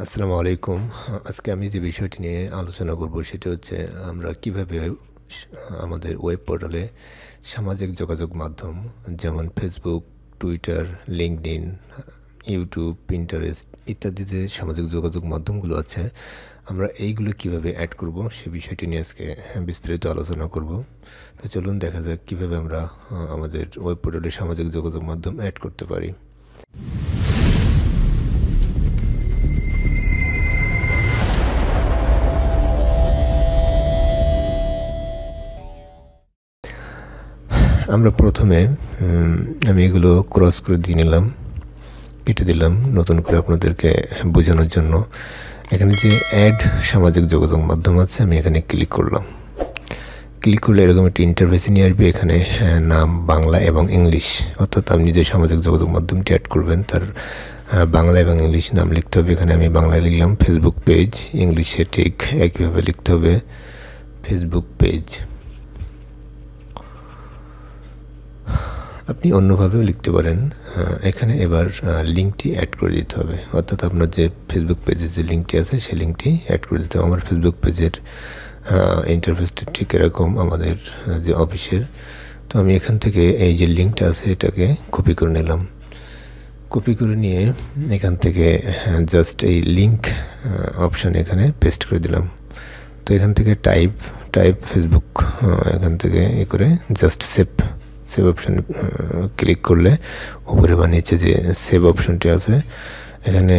আসসালামু আলাইকুম। আজকে আমি যে বিষয়টি নিয়ে আলোচনা করব সেটা হচ্ছে আমরা কিভাবে আমাদের ওয়েব পোর্টালে সামাজিক যোগাযোগ মাধ্যম যেমন Facebook, Twitter, LinkedIn, YouTube, Pinterest ইত্যাদি যে সামাজিক যোগাযোগ মাধ্যমগুলো আছে আমরা এইগুলো কিভাবে অ্যাড করব সে বিষয়টি নিয়ে আজকে বিস্তারিত আলোচনা করব। তো চলুন দেখা যাক কিভাবে আমরা আমাদের ওয়েব পোর্টালে সামাজিক যোগাযোগ মাধ্যম অ্যাড করতে পারি। আমরা প্রথমে আমি এগুলো ক্রস করে দিয়ে নিলাম, কেটে দিলাম নতুন করে আপনাদেরকে বোঝানোর জন্য। এখানে যে অ্যাড সামাজিক যোগাযোগ মাধ্যম আছে আমি এখানে ক্লিক করলাম। ক্লিক করলে এরকম একটি ইন্টারফেসে নিয়ে আসবে। এখানে নাম বাংলা এবং ইংলিশ, অর্থাৎ আপনি যে সামাজিক যোগাযোগ মাধ্যমটি অ্যাড করবেন তার বাংলা এবং ইংলিশ নাম লিখতে হবে। এখানে আমি বাংলায় লিখলাম ফেসবুক পেজ, ইংলিশে ঠিক একইভাবে লিখতে হবে ফেসবুক পেজ। আপনি অন্যভাবেও লিখতে পারেন। এখানে এবার লিঙ্কটি অ্যাড করে দিতে হবে, অর্থাৎ আপনার যে ফেসবুক পেজের যে লিঙ্কটি আছে সেই লিঙ্কটি অ্যাড করে দিতে হবে। আমার ফেসবুক পেজের ইন্টারফেসটা ঠিক এরকম আমাদের যে অফিসের। তো আমি এখান থেকে এই যে লিঙ্কটা আছে এটাকে কপি করে নিলাম। কপি করে নিয়ে এখান থেকে জাস্ট এই লিঙ্ক অপশান এখানে পেস্ট করে দিলাম। তো এখান থেকে টাইপ ফেসবুক এখান থেকে করে জাস্ট সেভ অপশানে ক্লিক করলে উপরে বা নিচে যে সেভ অপশানটি আছে এখানে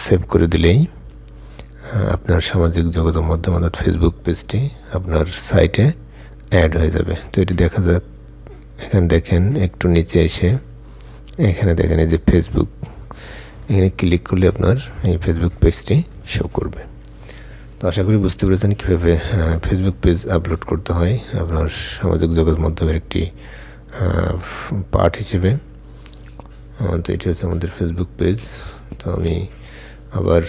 সেভ করে দিলেই আপনার সামাজিক যোগাযোগ মাধ্যম অর্থাৎ ফেসবুক পেজটি আপনার সাইটে অ্যাড হয়ে যাবে। তো এটি দেখা যাক। এখানে দেখেন একটু নিচে এসে এখানে দেখেন এই যে ফেসবুক, এখানে ক্লিক করলে আপনার এই ফেসবুক পেজটি শো করবে। তো আশা করি বুঝতে পেরেছেন কীভাবে ফেসবুক পেজ আপলোড করতে হয় আপনার সামাজিক যোগাযোগ মাধ্যমের একটি পার্ট হিসেবে। তো এটি হচ্ছে আমাদের ফেসবুক পেজ। তো আমি আবার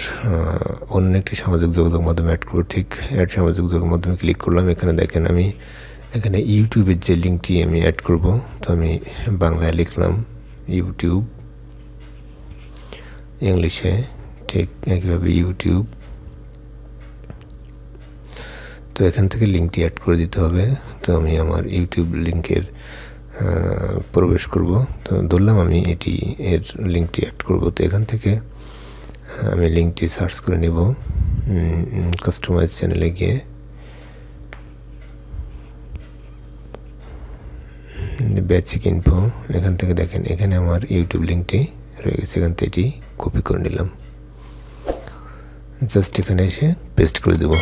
অন্য একটি সামাজিক যোগাযোগ মাধ্যমে অ্যাড করবো। ঠিক অ্যাড সামাজিক যোগাযোগ মাধ্যমে ক্লিক করলাম। এখানে দেখেন আমি এখানে ইউটিউবের যে লিঙ্কটি আমি অ্যাড করব। তো আমি বাংলায় লিখলাম ইউটিউব, ইংলিশে ঠিক একইভাবে ইউটিউব। তো এখান থেকে লিঙ্কটি অ্যাড করে দিতে হবে। তো আমি আমার ইউটিউব লিঙ্কের প্রবেশ করব। তো ধরলাম আমি এর লিঙ্কটি অ্যাড করব। তো এখান থেকে আমি লিঙ্কটি সার্চ করে নেব কাস্টমাইজ চ্যানেলে গিয়ে। বেসিক ইনফো এখান থেকে দেখেন এখানে আমার ইউটিউব লিঙ্কটি রয়ে গেছে। এখান থেকে এটি কপি করে নিলাম, জাস্ট এখানে এসে পেস্ট করে দেব।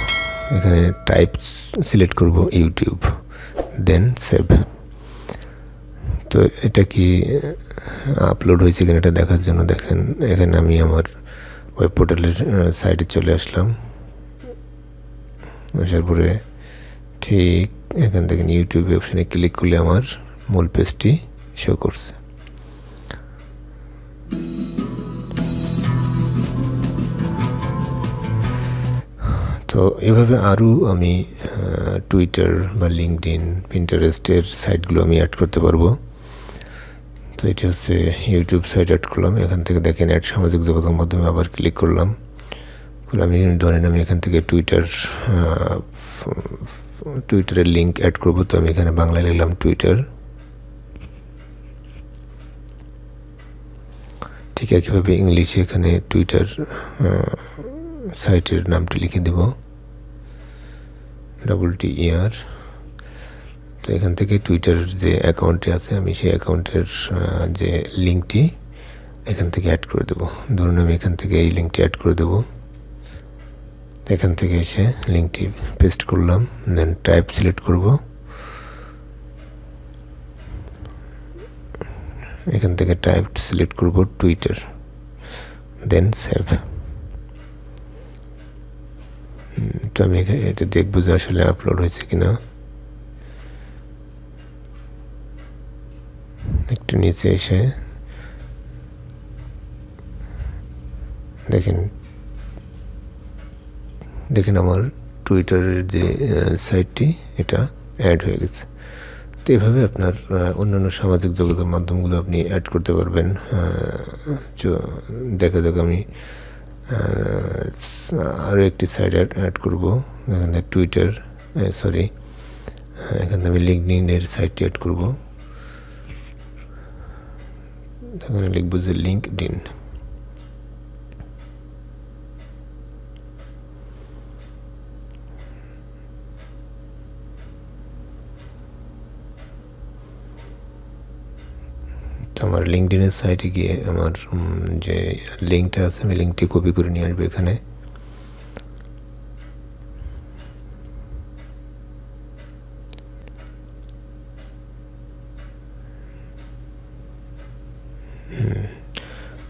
এখানে টাইপ সিলেক্ট করব ইউটিউব, দেন সেভ। তো এটা কি আপলোড হয়েছে কিনা এটা দেখার জন্য দেখেন এখানে আমি আমার ওয়েব পোর্টালের সাইটে চলে আসলাম। আসার পরে ঠিক এখান থেকে ইউটিউব অপশানে ক্লিক করলে আমার মূল পেজটি শো করছে। তো এভাবে আরও আমি টুইটার বা লিঙ্কডইন, পিন্টারেস্টের সাইটগুলো আমি অ্যাড করতে পারবো। তো এটি হচ্ছে ইউটিউব সাইট অ্যাড করলাম। এখান থেকে দেখেন অ্যাড সামাজিক যোগাযোগ মাধ্যমে আবার ক্লিক করলাম। আমি ধরেন আমি এখান থেকে টুইটারের লিঙ্ক অ্যাড করবো। তো আমি এখানে বাংলায় লিখলাম টুইটার। ঠিক একইভাবে ইংলিশে এখানে টুইটার সাইটের নামটি লিখে দেব TR। তো এখান থেকে টুইটারের যে অ্যাকাউন্টটি আছে আমি সেই অ্যাকাউন্টের যে লিঙ্কটি এখান থেকে অ্যাড করে দেব। ধরুন আমি এখান থেকে এই লিঙ্কটি অ্যাড করে দেব। এখান থেকে এসে লিঙ্কটি পেস্ট করলাম, দেন টাইপ সিলেক্ট করব। এখান থেকে টাইপ সিলেক্ট করব টুইটার, দেন সেভ। তো আমি এটা দেখবো যে আসলে আপলোড হয়েছে কিনা। একটু নিচে এসে দেখেন আমার টুইটারের যে সাইটটি এটা অ্যাড হয়ে গেছে। তো এভাবে আপনার অন্যান্য সামাজিক যোগাযোগ মাধ্যমগুলো আপনি অ্যাড করতে পারবেন। দেখা যাক আমি আরও একটি সাইট অ্যাড করব, এখানে টুইটার সরি এখানে আমি লিঙ্কডইনের সাইটটি অ্যাড করব। এখানে লিখব যে লিঙ্কডইন। তো আমার লিঙ্কডইনের সাইটে গিয়ে আমার যে লিঙ্কটা আছে আমি লিঙ্কটি কপি করে নিয়ে আসবো এখানে।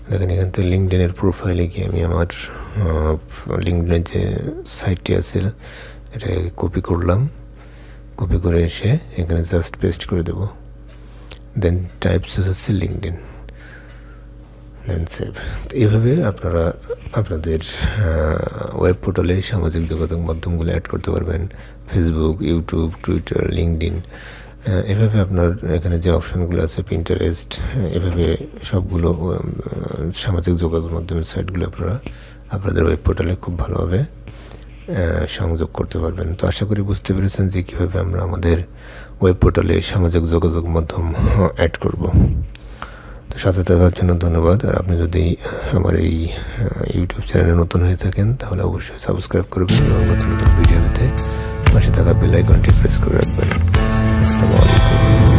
দেখেন এখান থেকে লিঙ্কডইনের প্রোফাইলে গিয়ে আমি আমার লিঙ্কডইনের যে সাইটটি আছে এটা কপি করলাম, কপি করে এসে এখানে জাস্ট পেস্ট করে দেব। দেন টাইপস হচ্ছে লিঙ্কডইন, দেন সেভ। তো এইভাবে আপনারা আপনাদের ওয়েব পোর্টালে সামাজিক যোগাযোগ মাধ্যমগুলো অ্যাড করতে পারবেন, ফেসবুক, ইউটিউব, টুইটার, লিঙ্কডইন। এভাবে আপনার এখানে যে অপশানগুলো আছে পিন্টারেস্ট, এভাবে সবগুলো সামাজিক যোগাযোগ মাধ্যমের সাইটগুলো আপনারা আপনাদের ওয়েব পোর্টালে খুব ভালোভাবে সংযোগ করতে পারবেন। তো আশা করি বুঝতে পেরেছেন যে কীভাবে আমরা আমাদের ওয়েব পোর্টালে সামাজিক যোগাযোগ মাধ্যম অ্যাড করব। তো সাথে থাকার জন্য ধন্যবাদ। আর আপনি যদি আমার এই ইউটিউব চ্যানেলে নতুন হয়ে থাকেন তাহলে অবশ্যই সাবস্ক্রাইব করবেন এবং নতুন নতুন ভিডিও পেতে পাশে থাকা বেল আইকনটি প্রেস করে রাখবেন। আসসালামু আলাইকুম।